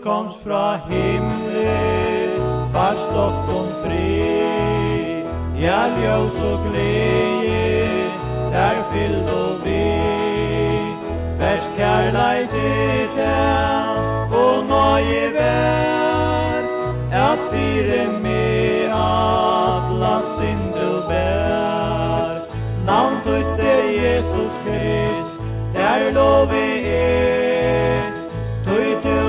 komst fra himlen, varst okkom fri. Ja, ljus og glede, der fyllt og vi. Best kærleik til deg, og nøye vær, at fire med atla synd du bær. Navn tøtt Jesus Krist, der love tøy du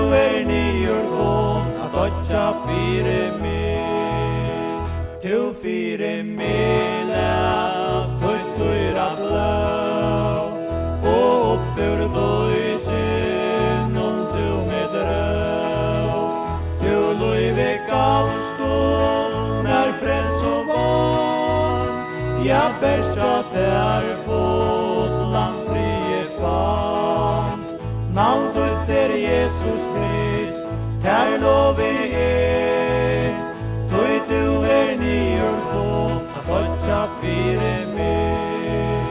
nyur kom, at åtja fire med. Tu fire med lær, tøtt du blå, og oppur døyten, om du med drøv. Du løyve gavst og nær frels og barn, ja, best at der fått langt frie fan. Navn tøtt Jesus Krist, der love tøy du nyur kom, at åtja fire med.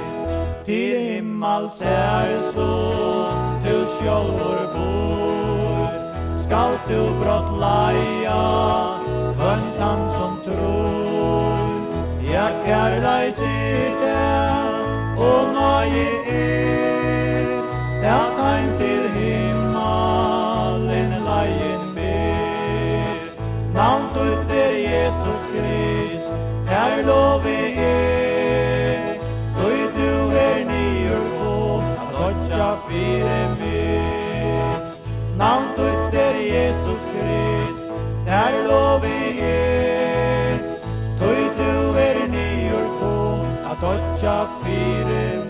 Til himmels så du sjálvur bor, skal du brått leia, vøntan som tror. Ja, kærleik til deg, og nøye at heim til himmelen leien ber. Navn tøtt Jesus Krist, der love tøy du nyur kom, at åtja fire med. Navn tøtt Jesus Krist, der love tøy du nyur kom, at åtja fire med.